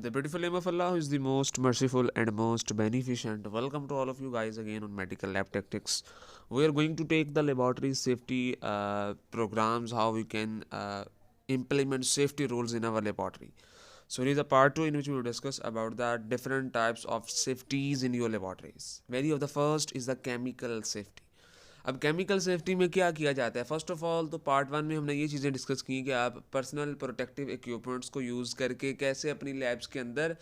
The beautiful name of Allah who is the most merciful and most beneficent. Welcome to all of you guys again on Medical Lab Tactics. We are going to take the laboratory safety programs, how we can implement safety rules in our laboratory. So it is a part 2 in which we will discuss about the different types of safeties in your laboratories. Very of the first is the chemical safety. अब chemical safety में क्या किया जाता है? First of all तो part 1 में हमने ये चीज़ें डिस्कस की कि आप पर्सनल प्रोटेक्टिव इक्विपमेंट्स को यूज़ करके कैसे अपनी लैब्स के अंदर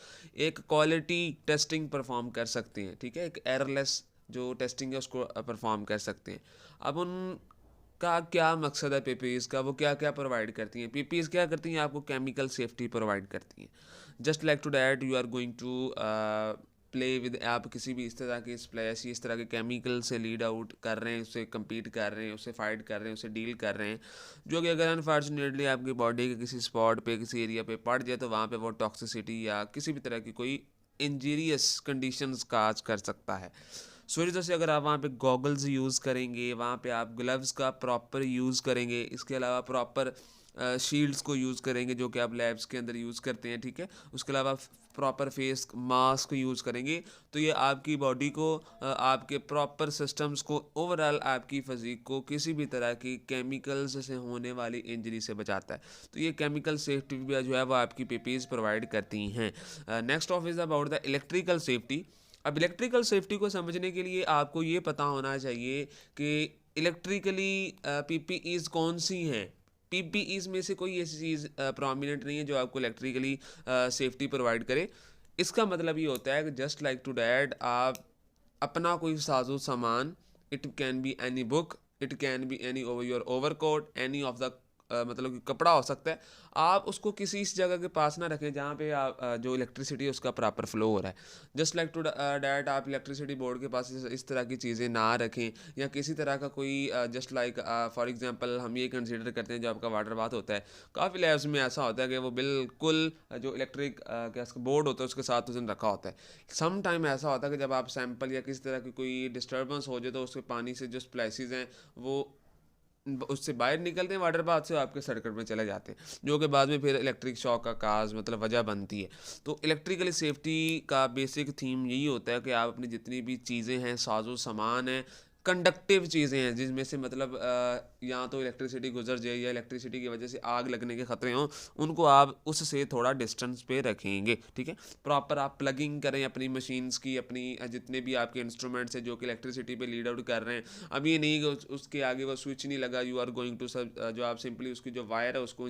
एक क्वालिटी टेस्टिंग परफॉर्म कर सकते हैं, ठीक है, एक एररलेस जो टेस्टिंग है उसको परफॉर्म कर सकते हैं। अब उनका क्या मकसद है पीपीज़ का, वो क्या क्या प्रोवाइड करती हैं? पीपीज़ क्या करती हैं? आपको केमिकल सेफ्टी प्रोवाइड करती हैं। Just like to that you are going to play with, आप किसी भी इस तरह के स्प्लैश इस तरह के केमिकल से लीड आउट कर रहे हैं, उससे कम्पीट कर रहे हैं, उससे फाइट कर रहे हैं, उससे डील कर रहे हैं, जो कि अगर अनफॉर्चुनेटली आपकी बॉडी के किसी स्पॉट पे किसी एरिया पे पड़ जाए तो वहाँ पे वो टॉक्सिसिटी या किसी भी तरह की कोई इंजीरियस कंडीशंस काज कर सकता है। सो इस वजह से अगर आप वहाँ पे गॉगल्स यूज़ करेंगे, वहाँ पे आप ग्लव्स का प्रॉपर यूज़ करेंगे, इसके अलावा प्रॉपर शील्ड्स को यूज़ करेंगे जो कि आप लैब्स के अंदर यूज़ करते हैं, ठीक है, उसके अलावा प्रॉपर फेस मास्क यूज़ करेंगे, तो ये आपकी बॉडी को आपके प्रॉपर सिस्टम्स को ओवरऑल आपकी फिजिक को किसी भी तरह की केमिकल्स से होने वाली इंजरी से बचाता है। तो ये केमिकल सेफ्टी भी जो है वो आपकी पीपीज प्रोवाइड करती हैं। Next of is about the electrical safety. अब इलेक्ट्रिकल सेफ्टी को समझने के लिए आपको ये पता होना चाहिए कि इलेक्ट्रिकली पीपीईज कौन सी हैं। पीपीईज में से कोई ऐसी चीज़ प्रोमिनेंट नहीं है जो आपको इलेक्ट्रिकली सेफ्टी प्रोवाइड करे। इसका मतलब ये होता है कि जस्ट लाइक टू डैट आप अपना कोई साजो सामान, it can be any book, it can be any over your overcoat, any of the मतलब कि कपड़ा हो सकता है, आप उसको किसी इस जगह के पास ना रखें जहाँ पे आप जो इलेक्ट्रिसिटी है उसका प्रॉपर फ्लो हो रहा है। जस्ट लाइक टू डैट आप इलेक्ट्रिसिटी बोर्ड के पास इस तरह की चीज़ें ना रखें, या किसी तरह का कोई जस्ट लाइक फॉर एग्जांपल हम ये कंसीडर करते हैं जो आपका वाटर बाथ होता है, काफ़ी लैब्स में ऐसा होता है कि वो बिल्कुल जो इलेक्ट्रिक क्या बोर्ड होता है उसके साथ उसने रखा होता है। सम टाइम ऐसा होता है कि जब आप सैंपल या किसी तरह की कोई डिस्टर्बेंस हो जाए तो उसके पानी से जो स्प्लैशेस हैं वो उससे बाहर निकलते हैं वाटर बाथ से, आपके सर्किट में चले जाते हैं, जो कि बाद में फिर इलेक्ट्रिक शॉक का काज मतलब वजह बनती है। तो इलेक्ट्रिकल सेफ्टी का बेसिक थीम यही होता है कि आप अपनी जितनी भी चीज़ें हैं, साजो सामान हैं, कंडक्टिव चीज़ें हैं जिसमें से मतलब या तो इलेक्ट्रिसिटी गुजर जाए या इलेक्ट्रिसिटी की वजह से आग लगने के ख़तरे हों, उनको आप उससे थोड़ा डिस्टेंस पे रखेंगे, ठीक है। प्रॉपर आप प्लगिंग करें अपनी मशीन्स की, अपनी जितने भी आपके इंस्ट्रूमेंट्स हैं जो कि इलेक्ट्रिसिटी पे लीड आउट कर रहे हैं। अब ये नहीं कि उसके आगे वो स्विच नहीं लगा, यू आर गोइंग टू सब जो आप सिंपली उसकी जो वायर है उसको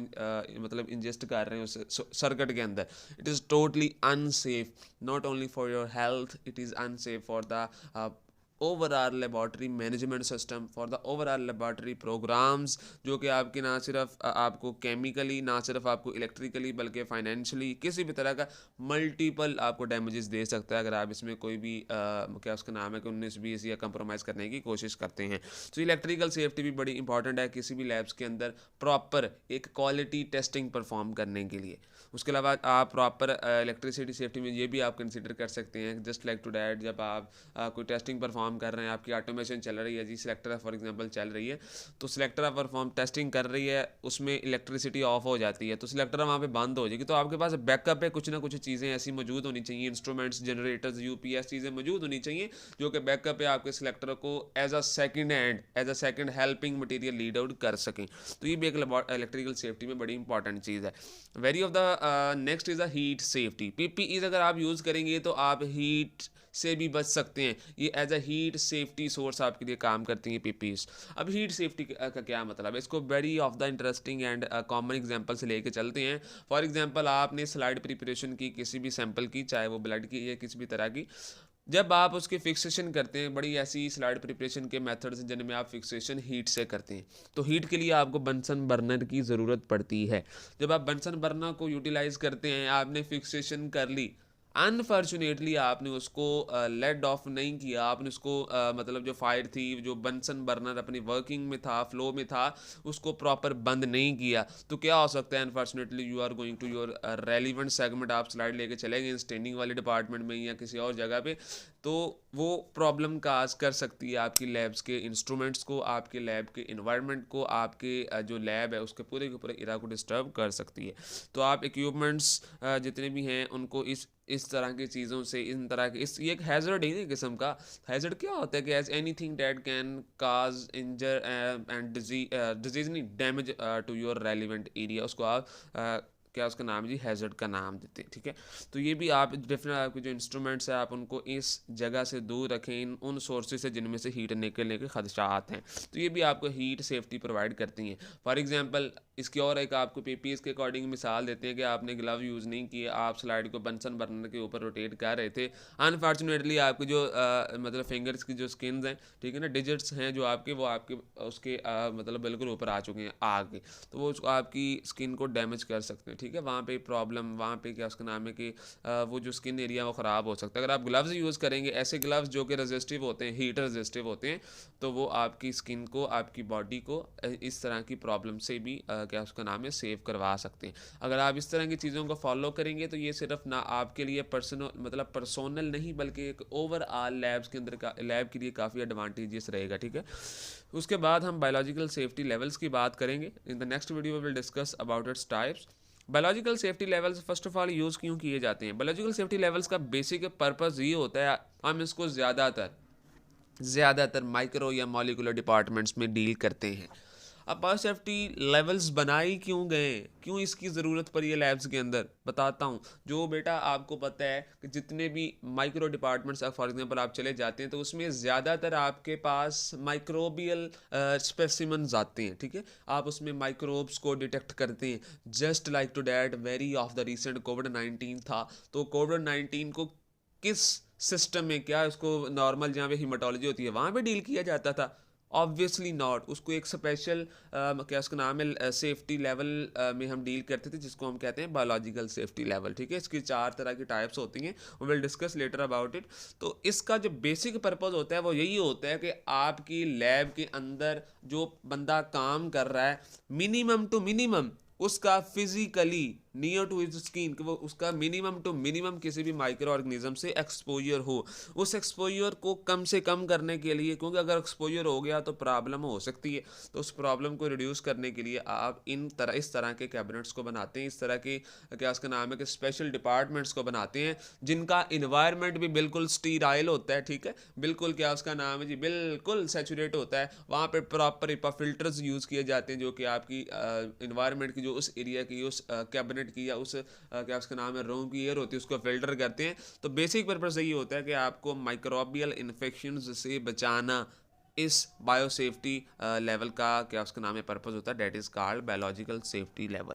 मतलब इंजेस्ट कर रहे हैं उस सर्किट के अंदर। It is totally unsafe, not only for your health, it is unsafe for the overall laboratory management system, for the overall laboratory programs, जो कि आपके ना सिर्फ आपको केमिकली, ना सिर्फ आपको इलेक्ट्रिकली, बल्कि फाइनेंशियली किसी भी तरह का मल्टीपल आपको डैमेजेस दे सकता है अगर आप इसमें कोई भी क्या उसका नाम है कि 19-20 या कंप्रोमाइज़ करने की कोशिश करते हैं। तो इलेक्ट्रिकल सेफ्टी भी बड़ी इंपॉर्टेंट है किसी भी लैब्स के अंदर प्रॉपर एक क्वालिटी टेस्टिंग परफॉर्म करने के लिए। उसके अलावा आप प्रॉपर इलेक्ट्रिसिटी सेफ्टी में ये भी आप कंसिडर कर सकते हैं, जस्ट लाइक टू डैट जब आप कोई टेस्टिंग परफॉर्म कर रहे हैं, आपकी ऑटोमेशन चल रही है जी, सिलेक्टर फॉर एग्जांपल चल रही है, तो सिलेक्टर परफॉर्म टेस्टिंग कर रही है, उसमें इलेक्ट्रिसिटी ऑफ हो जाती है तो सिलेक्टर वहाँ पे बंद हो जाएगी, तो आपके पास बैकअप है, कुछ ना कुछ चीज़ें ऐसी मौजूद होनी चाहिए, इंस्ट्रूमेंट्स, जनरेटर्स, यूपीएस चीज़ें मौजूद होनी चाहिए जो कि बैकअप है आपके सिलेक्टर को as a second hand, as a second helping material lead out कर सकें। तो ये भी एक इलेक्ट्रिकल सेफ्टी में बड़ी इंपॉर्टेंट चीज़ है। Very of the next is the heat safety. PPEs अगर आप यूज़ करेंगे तो आप हीट से भी बच सकते हैं, ये as a heat safety source आपके लिए काम करती हैं पीपीज। अब हीट सेफ्टी का क्या मतलब है, इसको very of the interesting and common example से लेके चलते हैं। फॉर एग्जांपल आपने स्लाइड प्रिपरेशन की किसी भी सैंपल की, चाहे वो ब्लड की या किसी भी तरह की, जब आप उसकी फिक्सेशन करते हैं, बड़ी ऐसी स्लाइड प्रिपरेशन के मेथड्स हैं जिनमें आप फिक्सेशन हीट से करते हैं, तो हीट के लिए आपको बंसन बर्नर की ज़रूरत पड़ती है। जब आप बंसन बर्नर को यूटिलाइज़ करते हैं, आपने फिक्सेशन कर ली, अनफॉर्चुनेटली आपने उसको लेट ऑफ नहीं किया, आपने उसको मतलब जो फायर थी, जो बंसन बर्नर अपनी वर्किंग में था, फ्लो में था, उसको प्रॉपर बंद नहीं किया, तो क्या हो सकता है, unfortunately you are going to your relevant segment, आप स्लाइड लेके चले गए स्टेनिंग वाले डिपार्टमेंट में या किसी और जगह पे, तो वो प्रॉब्लम काज कर सकती है आपकी लैब्स के इंस्ट्रूमेंट्स को, आपके लैब के इन्वायरमेंट को, आपके जो लैब है उसके पूरे के पूरे इरा को डिस्टर्ब कर सकती है। तो आप इक्विपमेंट्स जितने भी हैं उनको इस तरह की चीज़ों से, इन तरह के इस ये एक हैजर्ड है किस्म का। हैजर्ड क्या होता है कि as anything that can cause injure and disease नहीं damage to your relevant area, उसको आप क्या उसका नाम है जी, हैजर्ड का नाम देते हैं, ठीक है। तो ये भी आप डिफरेंट आपके जो इंस्ट्रूमेंट्स हैं आप उनको इस जगह से दूर रखें, उन सोर्सेज से जिनमें से हीट निकलने के खदशात हैं, तो ये भी आपको हीट सेफ्टी प्रोवाइड करती हैं। फॉर एग्जांपल इसकी और एक आपको पीपीएस के अकॉर्डिंग मिसाल देते हैं कि आपने ग्लव यूज़ नहीं किए, आप स्लाइड को बंसन बर्नर के ऊपर रोटेट कर रहे थे, अनफॉर्चुनेटली आपकी जो मतलब फिंगर्स की जो स्किन्स हैं, ठीक है ना, डिजिट्स हैं जो आपके, वो आपके उसके मतलब बिल्कुल ऊपर आ चुके हैं आगे, तो वो उसको आपकी स्किन को डैमेज कर सकते हैं, ठीक है। वहाँ पे प्रॉब्लम, वहाँ पे क्या उसका नाम है कि वो जो स्किन एरिया वो ख़राब हो सकता है। अगर आप ग्लव्स यूज़ करेंगे, ऐसे ग्लव्स जो कि रेजिस्टिव होते हैं, हीट रेजिस्टिव होते हैं, तो वो आपकी स्किन को, आपकी बॉडी को इस तरह की प्रॉब्लम से भी क्या उसका नाम है सेव करवा सकते हैं। अगर आप इस तरह की चीज़ों को फॉलो करेंगे तो ये सिर्फ ना आपके लिए पर्सनल मतलब पर्सोनल नहीं, बल्कि एक ओवरऑल लैब्स के अंदर का लैब के लिए काफ़ी एडवांटेजेस रहेगा, ठीक है। उसके बाद हम बायोलॉजिकल सेफ्टी लेवल्स की बात करेंगे। In the next video will discuss about its types. Biological safety levels first of all use क्यों किए जाते हैं? बायोलॉजिकल सेफ्टी लेवल्स का बेसिक पर्पज़ ये होता है, हम इसको ज़्यादातर माइक्रो या मॉलिकुलर डिपार्टमेंट्स में डील करते हैं। अब बायो सेफ्टी लेवल्स बनाई क्यों गए, क्यों इसकी ज़रूरत पड़ी है लैब्स के अंदर, बताता हूँ। जो बेटा आपको पता है कि जितने भी माइक्रो डिपार्टमेंट्स फॉर एग्जांपल आप चले जाते हैं तो उसमें ज़्यादातर आपके पास माइक्रोबियल स्पेसिमन्स आते हैं, ठीक है। आप उसमें माइक्रोब्स को डिटेक्ट करते हैं। Just like to that very of the recent कोविड-19 था, तो कोविड-19 को किस सिस्टम में, क्या उसको नॉर्मल जहाँ पे हीमाटोलॉजी होती है वहाँ पे डील किया जाता था? Obviously not. उसको एक स्पेशल क्या उसका नाम है सेफ्टी लेवल में हम डील करते थे, जिसको हम कहते हैं बायोलॉजिकल सेफ्टी लेवल, ठीक है। इसकी 4 तरह की टाइप्स होती हैं, we will discuss later about it. तो इसका जो बेसिक पर्पज़ होता है वो यही होता है कि आपकी लैब के अंदर जो बंदा काम कर रहा है, मिनिमम टू मिनिमम उसका physically near to his skin, कि वो उसका मिनिमम टू मिनिमम किसी भी माइक्रो ऑर्गेनिज्म से एक्सपोजर हो। उस एक्सपोजर को कम से कम करने के लिए, क्योंकि अगर एक्सपोजर हो गया तो प्रॉब्लम हो सकती है, तो उस प्रॉब्लम को रिड्यूस करने के लिए आप इस तरह के कैबिनेट्स को बनाते हैं, इस तरह के क्या उसका नाम है कि स्पेशल डिपार्टमेंट्स को बनाते हैं, जिनका इन्वायरमेंट भी बिल्कुल स्टीराइल होता है, ठीक है, बिल्कुल क्या उसका नाम है जी, बिल्कुल सेचुरेट होता है। वहाँ पे प्रॉपर इपा फिल्टर्स यूज़ किए जाते हैं जो कि आपकी इन्वायरमेंट की, जो उस एरिया की, उस कैबिनेट की या उस क्या उसका नाम है रूम की एयर होती है, उसको फिल्टर करते हैं। तो बेसिक पर्पस यही होता है कि आपको माइक्रोबियल इन्फेक्शंस से बचाना। इस बायो सेफ्टी लेवल का क्या उसका नाम है पर्पस होता है, that is called biological safety level.